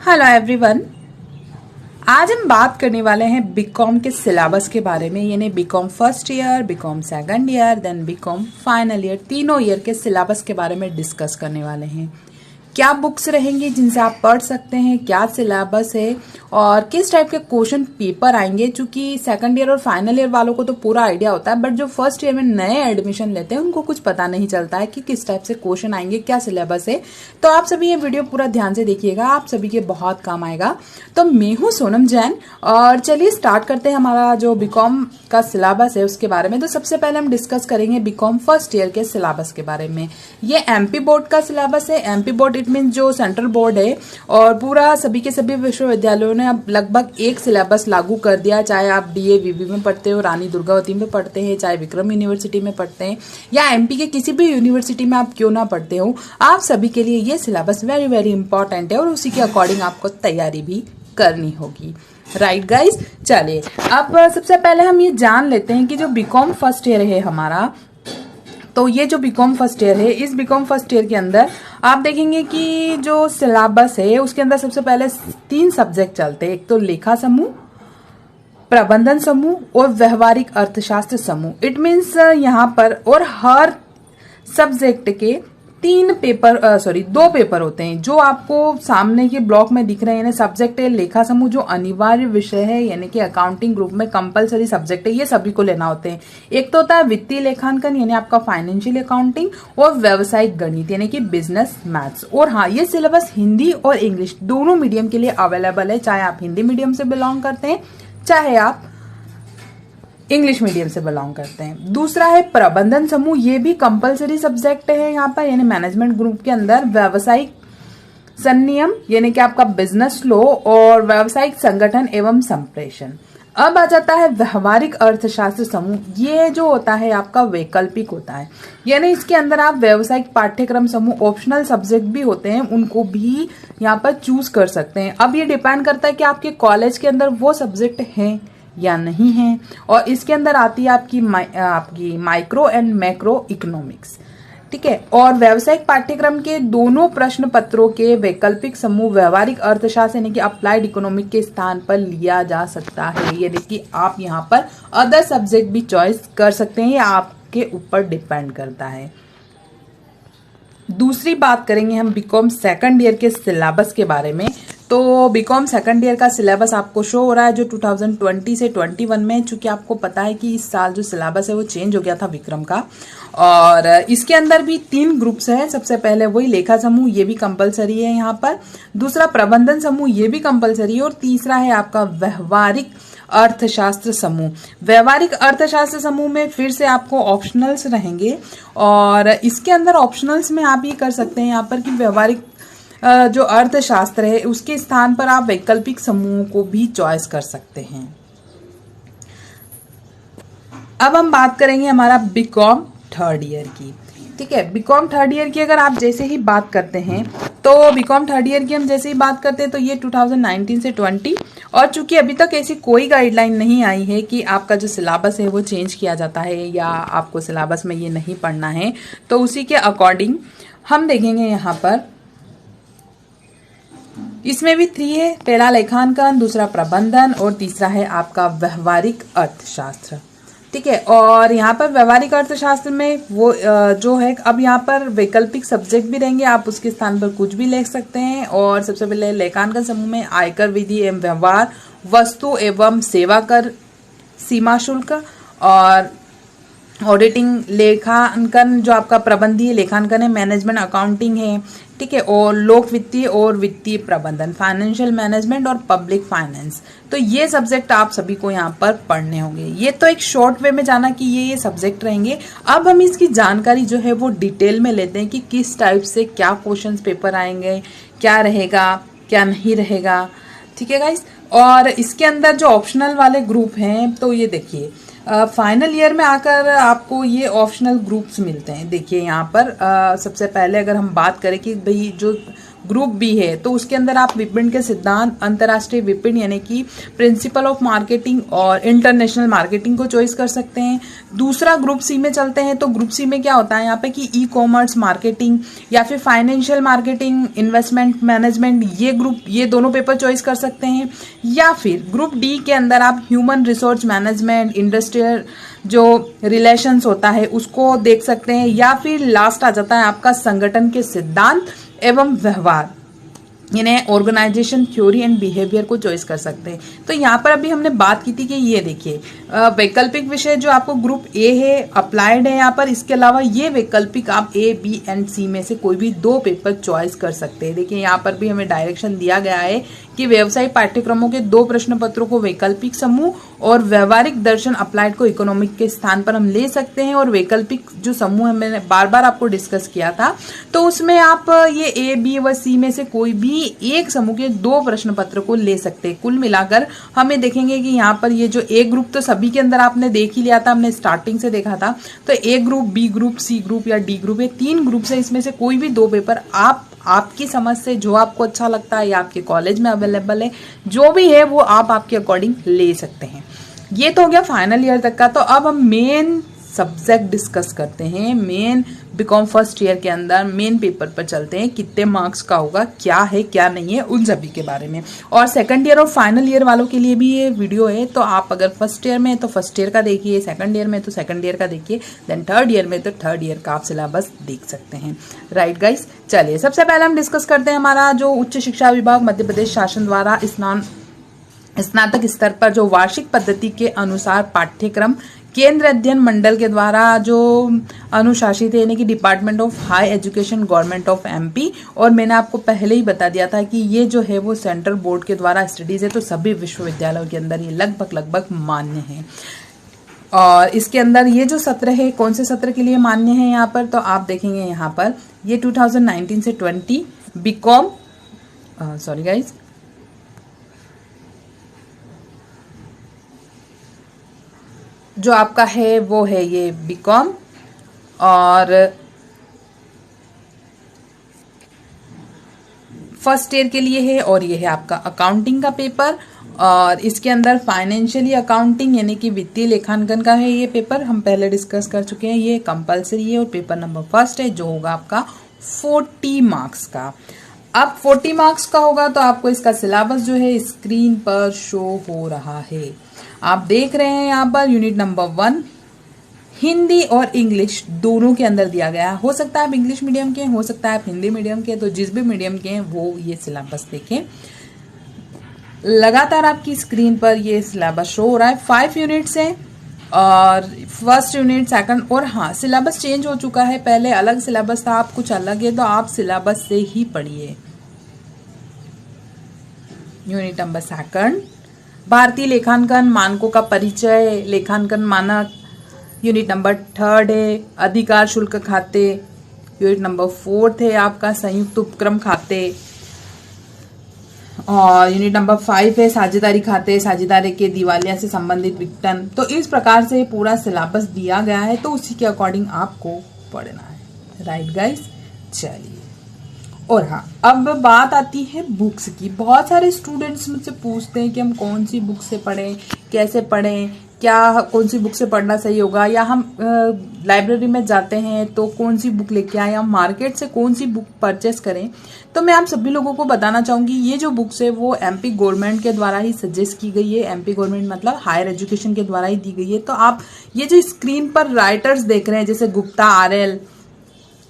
Hello everyone. आज हम बात करने वाले हैं बीकॉम के सिलेबस के बारे में, यानी BCom first year, BCom second year, then BCom final year, तीनों ईयर के सिलेबस के बारे में डिस्कस करने वाले हैं। क्या बुक्स रहेंगी जिनसे आप पढ़ सकते हैं, क्या सिलेबस है और किस टाइप के क्वेश्चन पेपर आएंगे। चूंकि सेकंड ईयर और फाइनल ईयर वालों को तो पूरा आइडिया होता है, बट जो फर्स्ट ईयर में नए एडमिशन लेते हैं उनको कुछ पता नहीं चलता है कि किस टाइप से क्वेश्चन आएंगे, क्या सिलेबस है। तो आप सभी ये वीडियो पूरा ध्यान से देखिएगा, आप सभी के बहुत काम आएगा। तो मैं हूँ सोनम जैन और चलिए स्टार्ट करते हैं हमारा जो बीकॉम का सिलेबस है उसके बारे में। तो सबसे पहले हम डिस्कस करेंगे बीकॉम फर्स्ट ईयर के सिलेबस के बारे में। ये एमपी बोर्ड का सिलेबस है। एमपी बोर्ड इट मीन जो सेंट्रल बोर्ड है, और पूरा सभी के सभी विश्वविद्यालयों ने अब लगभग एक सिलेबस लागू कर दिया। चाहे आप डीएवीवी में पढ़ते हो, रानी दुर्गावती में पढ़ते हैं, चाहे विक्रम यूनिवर्सिटी में पढ़ते हैं, या एमपी के किसी भी यूनिवर्सिटी में आप क्यों ना पढ़ते हो, आप सभी के लिए ये सिलेबस वेरी वेरी इंपॉर्टेंट है और उसी के अकॉर्डिंग आपको तैयारी भी करनी होगी। राइट गाइज, चलिए अब सबसे पहले हम ये जान लेते हैं कि जो बीकॉम फर्स्ट ईयर है हमारा, तो ये जो बीकॉम फर्स्ट ईयर है, इस बीकॉम फर्स्ट ईयर के अंदर आप देखेंगे कि जो सिलेबस है उसके अंदर सबसे पहले 3 सब्जेक्ट चलते हैं। एक तो लेखा समूह, प्रबंधन समूह और व्यवहारिक अर्थशास्त्र समूह। इट मीन्स यहाँ पर और हर सब्जेक्ट के 2 पेपर होते हैं जो आपको सामने के ब्लॉक में दिख रहे हैं। सब्जेक्ट है लेखा समूह जो अनिवार्य विषय है, यानी कि अकाउंटिंग ग्रुप में कंपलसरी सब्जेक्ट है, ये सभी को लेना होते हैं। एक तो होता है वित्तीय लेखांकन यानी आपका फाइनेंशियल अकाउंटिंग, और व्यवसायिक गणित यानी कि बिजनेस मैथ्स। और हाँ, ये सिलेबस हिंदी और इंग्लिश दोनों मीडियम के लिए अवेलेबल है, चाहे आप हिंदी मीडियम से बिलोंग करते हैं चाहे आप इंग्लिश मीडियम से बिलोंग करते हैं। दूसरा है प्रबंधन समूह, ये भी कंपलसरी सब्जेक्ट है यहाँ पर, यानी मैनेजमेंट ग्रुप के अंदर व्यावसायिक संनियम यानी कि आपका बिजनेस लॉ और व्यावसायिक संगठन एवं संप्रेषण। अब आ जाता है व्यवहारिक अर्थशास्त्र समूह। ये जो होता है आपका वैकल्पिक होता है, यानी इसके अंदर आप व्यावसायिक पाठ्यक्रम समूह, ऑप्शनल सब्जेक्ट भी होते हैं, उनको भी यहाँ पर चूज कर सकते हैं। अब ये डिपेंड करता है कि आपके कॉलेज के अंदर वो सब्जेक्ट हैं या नहीं है। और इसके अंदर आती है आपकी माइक्रो एंड मैक्रो इकोनॉमिक्स, ठीक है। और व्यावसायिक पाठ्यक्रम के दोनों प्रश्न पत्रों के वैकल्पिक समूह व्यवहारिक अर्थशास्त्र यानी कि अप्लाइड इकोनॉमिक के स्थान पर लिया जा सकता है, यानी कि आप यहाँ पर अदर सब्जेक्ट भी चॉइस कर सकते हैं, या आपके ऊपर डिपेंड करता है। दूसरी बात करेंगे हम बीकॉम सेकंड ईयर के सिलेबस के बारे में। तो बीकॉम सेकंड ईयर का सिलेबस आपको शो हो रहा है जो 2020 से 21 में, चूंकि आपको पता है कि इस साल जो सिलेबस है वो चेंज हो गया था विक्रम का। और इसके अंदर भी 3 ग्रुप्स हैं। सबसे पहले वही लेखा समूह, ये भी कंपलसरी है यहाँ पर। दूसरा प्रबंधन समूह, ये भी कंपलसरी है। और तीसरा है आपका व्यवहारिक अर्थशास्त्र समूह। व्यवहारिक अर्थशास्त्र समूह में फिर से आपको ऑप्शनल्स रहेंगे, और इसके अंदर ऑप्शनल्स में आप ये कर सकते हैं यहाँ पर कि व्यवहारिक जो अर्थशास्त्र है उसके स्थान पर आप वैकल्पिक समूहों को भी चॉइस कर सकते हैं। अब हम बात करेंगे हमारा बीकॉम थर्ड ईयर की, ठीक है। बीकॉम थर्ड ईयर की अगर आप जैसे ही बात करते हैं, तो बीकॉम थर्ड ईयर की हम जैसे ही बात करते हैं तो ये 2019 से 20, और चूंकि अभी तक ऐसी कोई गाइडलाइन नहीं आई है कि आपका जो सिलेबस है वो चेंज किया जाता है या आपको सिलेबस में ये नहीं पढ़ना है, तो उसी के अकॉर्डिंग हम देखेंगे यहाँ पर। इसमें भी 3 है, पहला लेखांकन, दूसरा प्रबंधन और तीसरा है आपका व्यवहारिक अर्थशास्त्र, ठीक है। और यहाँ पर व्यवहारिक अर्थशास्त्र में वो जो है, अब यहाँ पर वैकल्पिक सब्जेक्ट भी रहेंगे, आप उसके स्थान पर कुछ भी ले सकते हैं। और सबसे पहले लेखांकन समूह में आयकर विधि एवं व्यवहार, वस्तु एवं सेवा कर, सीमा शुल्क और ऑडिटिंग। लेखांकन जो आपका प्रबंधीय लेखांकन है, मैनेजमेंट अकाउंटिंग है, ठीक है। और लोक वित्तीय और वित्तीय प्रबंधन, फाइनेंशियल मैनेजमेंट और पब्लिक फाइनेंस। तो ये सब्जेक्ट आप सभी को यहाँ पर पढ़ने होंगे। ये तो एक शॉर्ट वे में जाना कि ये सब्जेक्ट रहेंगे। अब हम इसकी जानकारी जो है वो डिटेल में लेते हैं कि किस टाइप से क्या क्वेश्चंस पेपर आएंगे, क्या रहेगा क्या नहीं रहेगा, ठीक है गाइस। और इसके अंदर जो ऑप्शनल वाले ग्रुप हैं, तो ये देखिए फाइनल ईयर में आकर आपको ये ऑप्शनल ग्रुप्स मिलते हैं। देखिए यहाँ पर सबसे पहले अगर हम बात करें कि भाई जो ग्रुप बी है तो उसके अंदर आप विपणन के सिद्धांत, अंतरराष्ट्रीय विपणन यानी कि प्रिंसिपल ऑफ मार्केटिंग और इंटरनेशनल मार्केटिंग को चॉइस कर सकते हैं। दूसरा ग्रुप सी में चलते हैं तो ग्रुप सी में क्या होता है यहाँ पे कि ई कॉमर्स मार्केटिंग या फिर फाइनेंशियल मार्केटिंग, इन्वेस्टमेंट मैनेजमेंट, ये दोनों पेपर चॉइस कर सकते हैं। या फिर ग्रुप डी के अंदर आप ह्यूमन रिसोर्स मैनेजमेंट, इंडस्ट्रियल जो रिलेशंस होता है उसको देख सकते हैं। या फिर लास्ट आ जाता है आपका संगठन के सिद्धांत एवं व्यवहार, इन्हें ऑर्गेनाइजेशन थ्योरी एंड बिहेवियर को चॉइस कर सकते हैं। तो यहाँ पर अभी हमने बात की थी कि ये देखिए वैकल्पिक विषय जो आपको ग्रुप ए है, अप्लाइड है यहाँ पर, इसके अलावा ये वैकल्पिक आप ए, बी एंड सी में से कोई भी 2 पेपर चॉइस कर सकते हैं। देखिए यहाँ पर भी हमें डायरेक्शन दिया गया है कि व्यवसायिक पाठ्यक्रमों के 2 प्रश्न पत्रों को वैकल्पिक समूह और व्यवहारिक दर्शन अप्लाइड को इकोनॉमिक के स्थान पर हम ले सकते हैं। और वैकल्पिक जो समूह है मैंने बार बार आपको डिस्कस किया था, तो उसमें आप ये ए, बी व सी में से कोई भी एक समूह के 2 प्रश्न पत्र को ले सकते हैं। कुल मिलाकर हमें देखेंगे कि यहाँ पर ये जो ए ग्रुप तो सभी के अंदर आपने देख ही लिया था, हमने स्टार्टिंग से देखा था। तो A group, B group, C group या डी ग्रुप, ये 3 ग्रुप से इसमें से कोई भी 2 पेपर आपकी समझ से जो आपको अच्छा लगता है या आपके कॉलेज में अवेलेबल है, जो भी है वो आप आपके अकॉर्डिंग ले सकते हैं। ये तो हो गया फाइनल ईयर तक का। तो अब हम मेन सब्जेक्ट डिस्कस करते हैं। मेन बीकॉम फर्स्ट ईयर के अंदर मेन पेपर पर चलते हैं, कितने मार्क्स का होगा, क्या है क्या नहीं है, उन सभी के बारे में। और सेकंड ईयर और फाइनल ईयर वालों के लिए भी ये वीडियो है, तो आप अगर फर्स्ट ईयर में है तो फर्स्ट ईयर का देखिए, सेकंड ईयर में तो सेकंड ईयर का देखिए, देन थर्ड ईयर में तो थर्ड ईयर का आप सिलेबस देख सकते हैं। राइट गाइस, चलिए सबसे पहले हम डिस्कस करते हैं हमारा जो उच्च शिक्षा विभाग मध्य प्रदेश शासन द्वारा स्नातक स्तर पर जो वार्षिक पद्धति के अनुसार पाठ्यक्रम केंद्र अध्ययन मंडल के द्वारा जो अनुशासित है, यानी कि department of high education government of MP. और मैंने आपको पहले ही बता दिया था कि ये जो है वो सेंट्रल बोर्ड के द्वारा स्टडीज है, तो सभी विश्वविद्यालयों के अंदर ये लगभग मान्य है। और इसके अंदर ये जो सत्र है, कौन से सत्र के लिए मान्य है यहाँ पर, तो आप देखेंगे यहाँ पर ये 2019 से 20 बीकॉम, सॉरी गाइज, जो आपका है वो है ये बीकॉम। और फर्स्ट ईयर के लिए है। और ये है आपका अकाउंटिंग का पेपर। और इसके अंदर फाइनेंशियली अकाउंटिंग यानी कि वित्तीय लेखांकन का है ये पेपर, हम पहले डिस्कस कर चुके हैं। ये कंपलसरी है और पेपर नंबर फर्स्ट है, जो होगा आपका 40 मार्क्स का। अब 40 मार्क्स का होगा तो आपको इसका सिलेबस जो है स्क्रीन पर शो हो रहा है, आप देख रहे हैं यहाँ पर। यूनिट नंबर 1 हिंदी और इंग्लिश दोनों के अंदर दिया गया है। हो सकता है आप इंग्लिश मीडियम के, हो सकता है आप हिंदी मीडियम के, तो जिस भी मीडियम के हैं वो ये सिलेबस देखें। लगातार आपकी स्क्रीन पर ये सिलेबस शो हो रहा है। 5 यूनिट्स हैं और फर्स्ट यूनिट, सेकंड, और हाँ सिलेबस चेंज हो चुका है, पहले अलग सिलेबस था, आप कुछ अलग है, तो आप सिलेबस से ही पढ़िए। यूनिट नंबर 2 भारतीय लेखांकन मानकों का परिचय, लेखांकन मानक। यूनिट नंबर 3 है अधिकार शुल्क खाते। यूनिट नंबर 4 है आपका संयुक्त उपक्रम खाते। और यूनिट नंबर 5 है साझेदारी खाते, साझेदारी के दिवालिया से संबंधित विघटन। तो इस प्रकार से पूरा सिलेबस दिया गया है, तो उसी के अकॉर्डिंग आपको पढ़ना है। राइट गाइस, चलिए। और हाँ, अब बात आती है बुक्स की। बहुत सारे स्टूडेंट्स मुझसे पूछते हैं कि हम कौन सी बुक से पढ़ें, कैसे पढ़ें, क्या कौन सी बुक से पढ़ना सही होगा, या हम लाइब्रेरी में जाते हैं तो कौन सी बुक लेके आए, या मार्केट से कौन सी बुक परचेस करें। तो मैं आप सभी लोगों को बताना चाहूंगी, ये जो बुक्स है वो एमपी गवर्नमेंट के द्वारा ही सजेस्ट की गई है। एमपी गवर्नमेंट मतलब हायर एजुकेशन के द्वारा ही दी गई है। तो आप ये जो स्क्रीन पर राइटर्स देख रहे हैं, जैसे गुप्ता RL,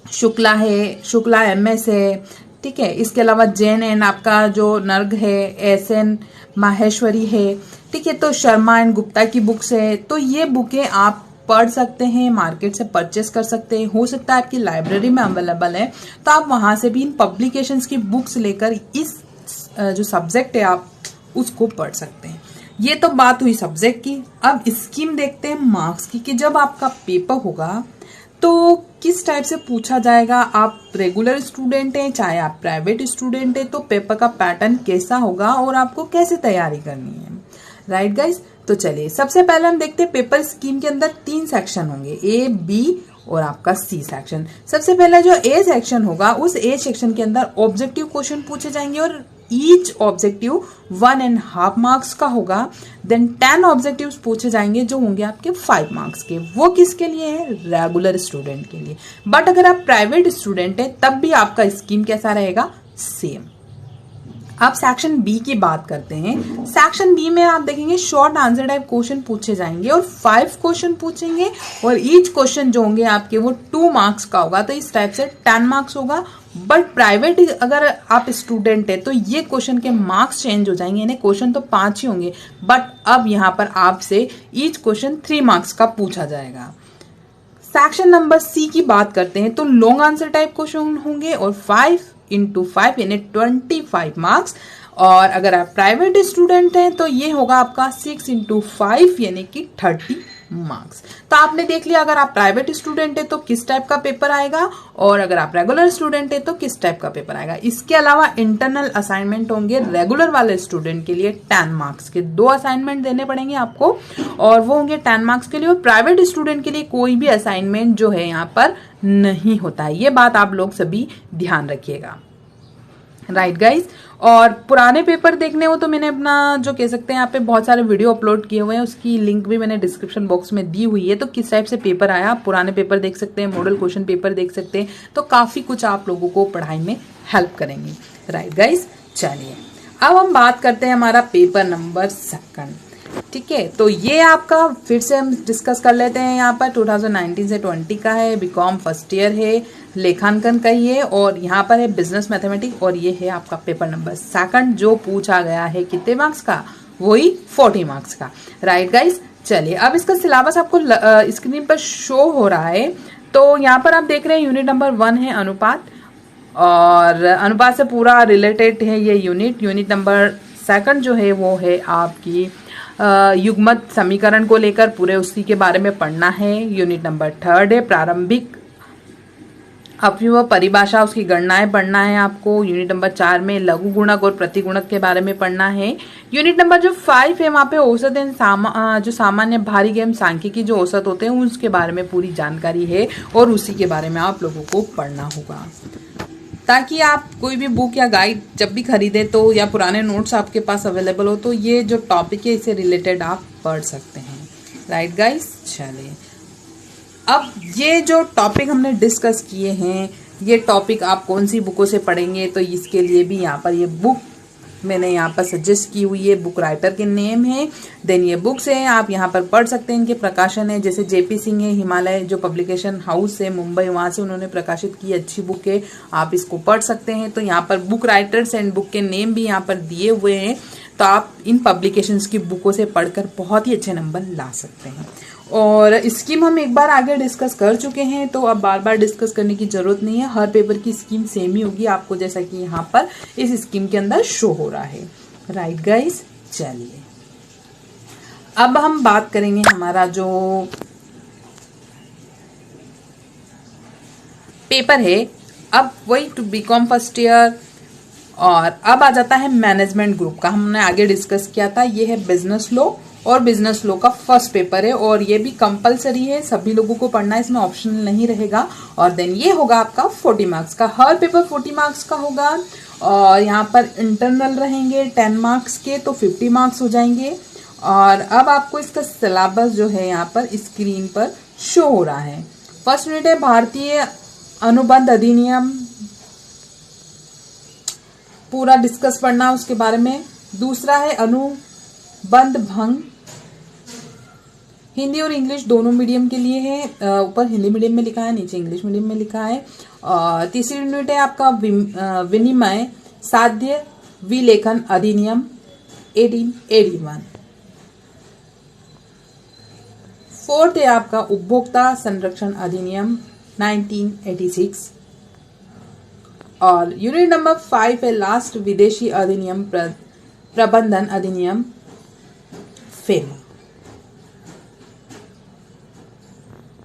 शुक्ला है, शुक्ला MS है, ठीक है। इसके अलावा जैन एंड आपका जो नर्ग है, SN माहेश्वरी है, ठीक है। तो शर्मा एंड गुप्ता की बुक्स है। तो ये बुकें आप पढ़ सकते हैं, मार्केट से परचेस कर सकते हैं। हो सकता है आपकी लाइब्रेरी में अवेलेबल है, तो आप वहां से भी इन पब्लिकेशंस की बुक्स लेकर इस जो सब्जेक्ट है आप उसको पढ़ सकते हैं। ये तो बात हुई सब्जेक्ट की। अब स्कीम देखते हैं मार्क्स की, कि जब आपका पेपर होगा तो किस टाइप से पूछा जाएगा। आप रेगुलर स्टूडेंट हैं, चाहे आप प्राइवेट स्टूडेंट हैं, तो पेपर का पैटर्न कैसा होगा और आपको कैसे तैयारी करनी है। राइट गाइस, तो चलिए सबसे पहले हम देखते हैं पेपर स्कीम के अंदर 3 सेक्शन होंगे, A, B और आपका सी सेक्शन। सबसे पहले जो ए सेक्शन होगा, उस ए सेक्शन के अंदर ऑब्जेक्टिव क्वेश्चन पूछे जाएंगे और ईच ऑब्जेक्टिव 1.5 मार्क्स का होगा। देन 10 ऑब्जेक्टिव्स पूछे जाएंगे जो होंगे आपके 5 मार्क्स के। वो किसके लिए है? रेगुलर स्टूडेंट के लिए। बट अगर आप प्राइवेट स्टूडेंट है तब भी आपका स्कीम कैसा रहेगा? सेम। अब सेक्शन बी की बात करते हैं। सेक्शन बी में आप देखेंगे शॉर्ट आंसर टाइप क्वेश्चन पूछे जाएंगे और 5 क्वेश्चन पूछेंगे और ईच क्वेश्चन जो होंगे आपके वो 2 मार्क्स का होगा। तो इस टाइप से 10 मार्क्स होगा। बट प्राइवेट अगर आप स्टूडेंट है तो ये क्वेश्चन के मार्क्स चेंज हो जाएंगे, यानी क्वेश्चन तो 5 ही होंगे बट अब यहाँ पर आपसे ईच क्वेश्चन 3 मार्क्स का पूछा जाएगा। सेक्शन नंबर सी की बात करते हैं तो लॉन्ग आंसर टाइप क्वेश्चन होंगे और 5 into 5 यानी 25 मार्क्स। और अगर आप प्राइवेट स्टूडेंट हैं तो ये होगा आपका 6 into 5 यानी कि 30 मार्क्स। तो आपने देख लिया अगर आप प्राइवेट स्टूडेंट है तो किस टाइप का पेपर आएगा और अगर आप रेगुलर स्टूडेंट है तो किस टाइप का पेपर आएगा। इसके अलावा इंटरनल असाइनमेंट होंगे रेगुलर वाले स्टूडेंट के लिए 10 मार्क्स के। 2 असाइनमेंट देने पड़ेंगे आपको और वो होंगे 10 मार्क्स के लिए। और प्राइवेट स्टूडेंट के लिए कोई भी असाइनमेंट जो है यहाँ पर नहीं होता है। ये बात आप लोग सभी ध्यान रखिएगा, राइट गाइज। और पुराने पेपर देखने हो तो मैंने अपना जो कह सकते हैं यहाँ पे बहुत सारे वीडियो अपलोड किए हुए हैं, उसकी लिंक भी मैंने डिस्क्रिप्शन बॉक्स में दी हुई है। तो किस टाइप से पेपर आया, आप पुराने पेपर देख सकते हैं, मॉडल क्वेश्चन पेपर देख सकते हैं। तो काफी कुछ आप लोगों को पढ़ाई में हेल्प करेंगे, राइट गाइज। चलिए अब हम बात करते हैं हमारा पेपर नंबर 2। ठीक है, तो ये आपका फिर से हम डिस्कस कर लेते हैं। यहाँ पर 2019 से 20 का है, बीकॉम फर्स्ट ईयर है, लेखांकन का ही है और यहाँ पर है बिजनेस मैथमेटिक्स और ये है आपका पेपर नंबर 2 जो पूछा गया है कितने मार्क्स का? वही 40 मार्क्स का, राइट गाइस। चलिए अब इसका सिलेबस आपको स्क्रीन पर शो हो रहा है। तो यहाँ पर आप देख रहे हैं यूनिट नंबर 1 है अनुपात और अनुपात से पूरा रिलेटेड है ये यूनिट। यूनिट नंबर 2 जो है वो है आपकी युग्मत समीकरण को लेकर पूरे उसी के बारे में पढ़ना है। यूनिट नंबर 3 है प्रारंभिक अपव्यय परिभाषा, उसकी गणनाएं पढ़ना है आपको। यूनिट नंबर 4 में लघु गुणक और प्रतिगुणक के बारे में पढ़ना है। यूनिट नंबर जो 5 है वहाँ पे औसत जो सामान्य भारिक एवं सांख्यिकी जो औसत होते हैं उसके बारे में पूरी जानकारी है और उसी के बारे में आप लोगों को पढ़ना होगा ताकि आप कोई भी बुक या गाइड जब भी खरीदे तो या पुराने नोट्स आपके पास अवेलेबल हो तो ये जो टॉपिक है इससे रिलेटेड आप पढ़ सकते हैं, राइट गाइस। चलिए अब ये जो टॉपिक हमने डिस्कस किए हैं ये टॉपिक आप कौन सी बुकों से पढ़ेंगे तो इसके लिए भी यहाँ पर ये बुक मैंने यहाँ पर सजेस्ट की हुई है। बुक राइटर के नेम है, देन ये बुक्स है, आप यहाँ पर पढ़ सकते हैं। इनके प्रकाशन है जैसे जेपी सिंह है, हिमालय जो पब्लिकेशन हाउस है मुंबई, वहाँ से उन्होंने प्रकाशित की, अच्छी बुक है, आप इसको पढ़ सकते हैं। तो यहाँ पर बुक राइटर्स एंड बुक के नेम भी यहाँ पर दिए हुए हैं, तो आप इन पब्लिकेशंस की बुकों से पढ़कर बहुत ही अच्छे नंबर ला सकते हैं। और स्कीम हम एक बार आगे डिस्कस कर चुके हैं तो अब बार बार डिस्कस करने की जरूरत नहीं है। हर पेपर की स्कीम सेम ही होगी आपको, जैसा कि यहाँ पर इस स्कीम के अंदर शो हो रहा है, राइट गाइस। चलिए अब हम बात करेंगे हमारा जो पेपर है, अब वही टू बीकॉम फर्स्ट ईयर और अब आ जाता है मैनेजमेंट ग्रुप का। हमने आगे डिस्कस किया था, ये है बिजनेस लॉ और बिजनेस लॉ का फर्स्ट पेपर है और ये भी कंपलसरी है, सभी लोगों को पढ़ना है, इसमें ऑप्शनल नहीं रहेगा। और देन ये होगा आपका 40 मार्क्स का, हर पेपर 40 मार्क्स का होगा और यहाँ पर इंटरनल रहेंगे 10 मार्क्स के, तो 50 मार्क्स हो जाएंगे। और अब आपको इसका सिलेबस जो है यहाँ पर स्क्रीन पर शो हो रहा है। फर्स्ट यूनिट है भारतीय अनुबंध अधिनियम, पूरा डिस्कस पढ़ना उसके बारे में। दूसरा है अनुबंध भंग, हिंदी और इंग्लिश दोनों मीडियम के लिए है, ऊपर हिंदी मीडियम में लिखा है, नीचे इंग्लिश मीडियम में लिखा है। और तीसरी यूनिट है आपका विनिमय साध्य विलेखन अधिनियम 1881। फोर्थ है आपका उपभोक्ता संरक्षण अधिनियम 1986। और यूनिट नंबर 5 है लास्ट विदेशी अधिनियम प्रबंधन अधिनियम फेमा।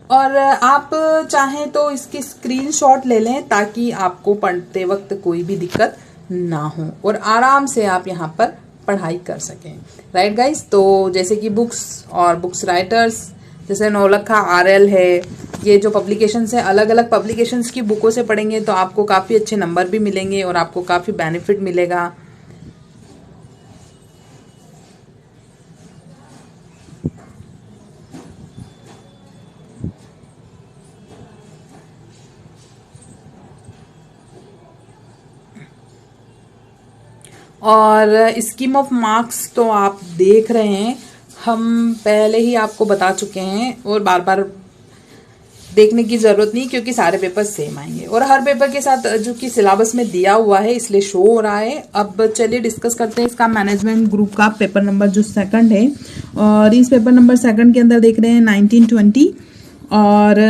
और आप चाहें तो इसकी स्क्रीनशॉट ले लें ताकि आपको पढ़ते वक्त कोई भी दिक्कत ना हो और आराम से आप यहाँ पर पढ़ाई कर सकें, राइट गाइस। तो जैसे कि बुक्स और बुक्स राइटर्स जैसे नौलखा RL है, ये जो पब्लिकेशंस है, अलग अलग पब्लिकेशंस की बुकों से पढ़ेंगे तो आपको काफ़ी अच्छे नंबर भी मिलेंगे और आपको काफ़ी बेनिफिट मिलेगा। और स्कीम ऑफ मार्क्स तो आप देख रहे हैं, हम पहले ही आपको बता चुके हैं और बार बार देखने की ज़रूरत नहीं, क्योंकि सारे पेपर सेम आएंगे और हर पेपर के साथ जो कि सिलेबस में दिया हुआ है इसलिए शो हो रहा है। अब चलिए डिस्कस करते हैं इसका मैनेजमेंट ग्रुप का पेपर नंबर जो सेकंड है। और इस पेपर नंबर सेकंड के अंदर देख रहे हैं 1920 और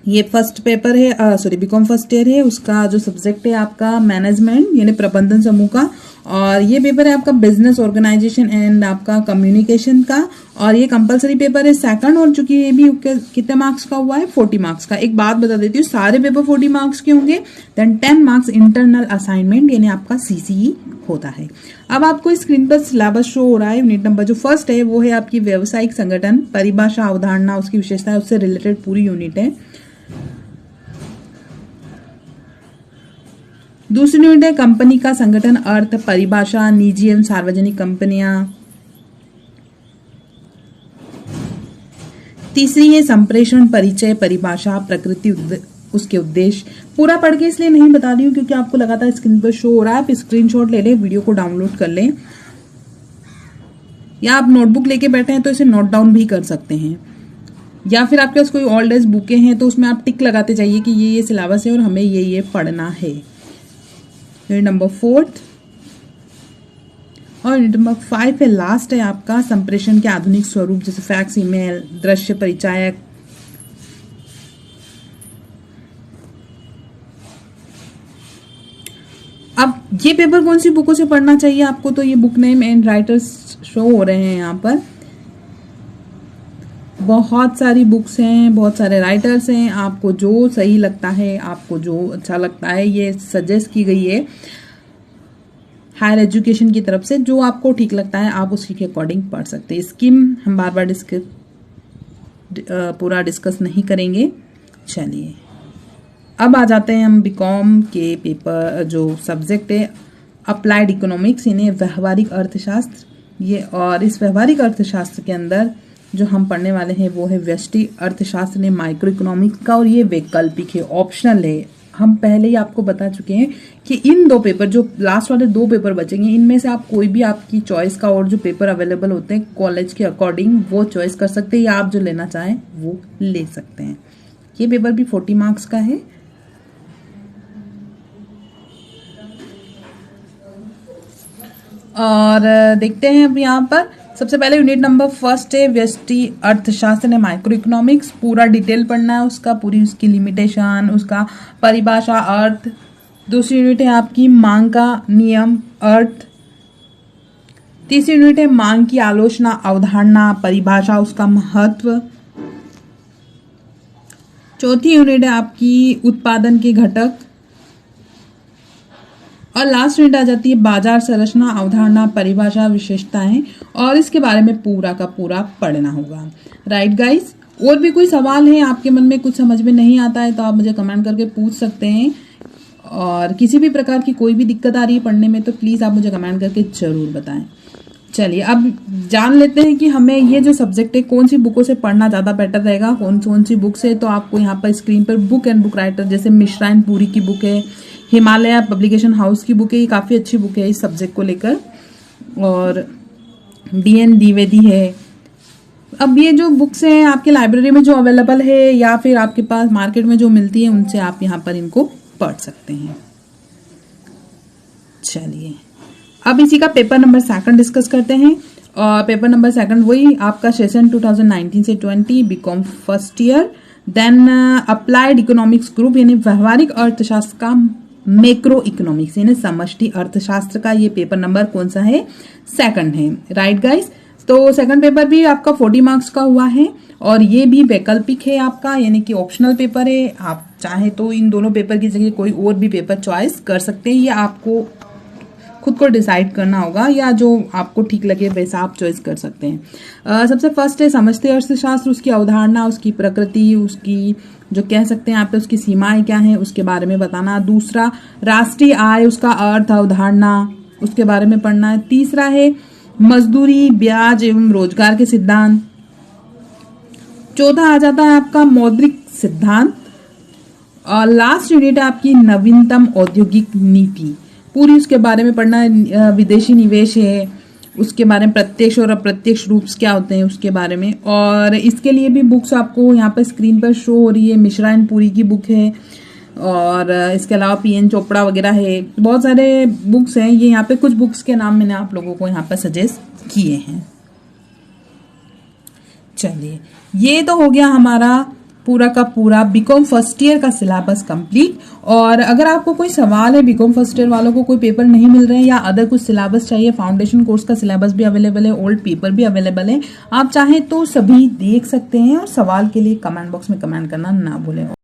ये फर्स्ट पेपर है, सॉरी बीकॉम फर्स्ट ईयर है, उसका जो सब्जेक्ट है आपका मैनेजमेंट यानी प्रबंधन समूह का। और ये पेपर है आपका बिजनेस ऑर्गेनाइजेशन एंड आपका कम्युनिकेशन का और ये कंपलसरी पेपर है सेकंड। और चूंकि ये भी कितने मार्क्स का हुआ है 40 मार्क्स का। एक बात बता देती हूँ, सारे पेपर 40 मार्क्स के होंगे, देन 10 मार्क्स इंटरनल असाइनमेंट यानी आपका CCE होता है। अब आपको स्क्रीन पर सिलेबस शो हो रहा है। यूनिट नंबर जो फर्स्ट है वो है आपकी व्यावसायिक संगठन, परिभाषा, अवधारणा, उसकी विशेषता है, उससे रिलेटेड पूरी यूनिट है। दूसरी यूनिट है कंपनी का संगठन, अर्थ, परिभाषा, निजी एवं सार्वजनिक कंपनियां। तीसरी है संप्रेषण, परिचय, परिभाषा, प्रकृति, उसके उद्देश्य। पूरा पढ़ के इसलिए नहीं बता रही हूँ क्योंकि आपको लगातार स्क्रीन पर शो हो रहा है। आप स्क्रीनशॉट ले लें, वीडियो को डाउनलोड कर लें, या आप नोटबुक लेके बैठे हैं तो इसे नोट डाउन भी कर सकते हैं, या फिर आपके पास कोई ओल्ड एज बुकें हैं तो उसमें आप टिक लगाते जाइए कि ये सिलेबस है और हमें ये पढ़ना है। यूनिट नंबर 4 और यूनिट नंबर 5 है लास्ट है आपका संप्रेषण के आधुनिक स्वरूप, जैसे फैक्स, ईमेल, दृश्य परिचायक। अब ये पेपर कौन सी बुकों से पढ़ना चाहिए आपको, तो ये book name and writers show हो रहे हैं यहाँ पर। बहुत सारी बुक्स हैं, बहुत सारे राइटर्स हैं, आपको जो सही लगता है, आपको जो अच्छा लगता है, ये सजेस्ट की गई है हायर एजुकेशन की तरफ से। जो आपको ठीक लगता है आप उसी के अकॉर्डिंग पढ़ सकते हैं। स्कीम हम बार बार पूरा डिस्कस नहीं करेंगे। चलिए अब आ जाते हैं हम बीकॉम के पेपर जो सब्जेक्ट है अप्लाइड इकोनॉमिक्स यानी व्यवहारिक अर्थशास्त्र। ये और इस व्यवहारिक अर्थशास्त्र के अंदर जो हम पढ़ने वाले हैं वो है व्यष्टि अर्थशास्त्र ने माइक्रो इकोनॉमिक्स का, और ये वैकल्पिक है, ऑप्शनल है। हम पहले ही आपको बता चुके हैं कि इन दो पेपर, जो लास्ट वाले 2 पेपर बचेंगे, इनमें से आप कोई भी आपकी चॉइस का और जो पेपर अवेलेबल होते हैं कॉलेज के अकॉर्डिंग वो चॉइस कर सकते हैं, या आप जो लेना चाहें वो ले सकते हैं। ये पेपर भी 40 मार्क्स का है। और देखते हैं अब यहाँ पर सबसे पहले यूनिट नंबर फर्स्ट है व्यष्टि अर्थशास्त्र ने माइक्रो इकोनॉमिक्स। पूरा डिटेल पढ़ना है उसका, पूरी उसकी लिमिटेशन, उसका परिभाषा, अर्थ। दूसरी यूनिट है आपकी मांग का नियम, अर्थ। तीसरी यूनिट है मांग की आलोचना, अवधारणा, परिभाषा, उसका महत्व। चौथी यूनिट है आपकी उत्पादन के घटक। और लास्ट यूनिट आ जाती है बाजार संरचना, अवधारणा, परिभाषा, विशेषताएं, और इसके बारे में पूरा का पूरा पढ़ना होगा। राइट गाइस, और भी कोई सवाल है आपके मन में, कुछ समझ में नहीं आता है तो आप मुझे कमेंट करके पूछ सकते हैं। और किसी भी प्रकार की कोई भी दिक्कत आ रही है पढ़ने में तो प्लीज़ आप मुझे कमेंट करके ज़रूर बताएं। चलिए अब जान लेते हैं कि हमें ये जो सब्जेक्ट है कौन सी बुकों से पढ़ना ज़्यादा बेटर रहेगा, कौन सी बुक से। तो आपको यहाँ पर स्क्रीन पर बुक एंड बुक राइटर, जैसे मिश्रा एंड पुरी की बुक है, हिमालय पब्लिकेशन हाउस की बुक है, ये काफ़ी अच्छी बुक है इस सब्जेक्ट को लेकर, और DN द्विवेदी है। अब ये जो बुक्स हैं आपके लाइब्रेरी में जो अवेलेबल है या फिर आपके पास मार्केट में जो मिलती है उनसे आप यहाँ पर इनको पढ़ सकते हैं। चलिए अब इसी का पेपर नंबर 2 डिस्कस करते हैं। और पेपर नंबर 2 वही आपका सेशन 2019 से 20 BCom first year, then applied economics group यानी व्यवहारिक अर्थशास्त्र का मैक्रो इकोनॉमिक्स यानी समष्टि अर्थशास्त्र का ये पेपर नंबर कौन सा है, 2 है। राइट गाइस, तो 2 पेपर भी आपका 40 मार्क्स का हुआ है और ये भी वैकल्पिक है आपका, यानी कि ऑप्शनल पेपर है। आप चाहे तो इन दोनों पेपर की जगह कोई और भी पेपर चॉइस कर सकते हैं, ये आपको खुद को डिसाइड करना होगा, या जो आपको ठीक लगे वैसा आप चॉइस कर सकते हैं। सबसे फर्स्ट है समझते अर्थशास्त्र, उसकी अवधारणा, उसकी प्रकृति, उसकी जो कह सकते हैं आप उसकी सीमाएं क्या हैं उसके बारे में बताना। दूसरा राष्ट्रीय आय, उसका अर्थ, अवधारणा, उसके बारे में पढ़ना है। तीसरा है मजदूरी, ब्याज एवं रोजगार के सिद्धांत। चौथा आ जाता है आपका मौद्रिक सिद्धांत, और लास्ट यूनिट है आपकी नवीनतम औद्योगिक नीति, पूरी उसके बारे में पढ़ना है। विदेशी निवेश है, उसके बारे में प्रत्यक्ष और अप्रत्यक्ष रूप क्या होते हैं उसके बारे में। और इसके लिए भी बुक्स आपको यहाँ पर स्क्रीन पर शो हो रही है, मिश्रा एंड पुरी की बुक है, और इसके अलावा PN चोपड़ा वगैरह है, बहुत सारे बुक्स हैं। ये यहाँ पे कुछ बुक्स के नाम मैंने आप लोगों को यहाँ पर सजेस्ट किए हैं। चलिए, ये तो हो गया हमारा पूरा का पूरा बीकॉम फर्स्ट ईयर का सिलेबस कंप्लीट। और अगर आपको कोई सवाल है, बीकॉम फर्स्ट ईयर वालों को कोई पेपर नहीं मिल रहे हैं या अदर कुछ सिलेबस चाहिए, फाउंडेशन कोर्स का सिलेबस भी अवेलेबल है, ओल्ड पेपर भी अवेलेबल है, आप चाहें तो सभी देख सकते हैं। और सवाल के लिए कमेंट बॉक्स में कमेंट करना ना भूलें।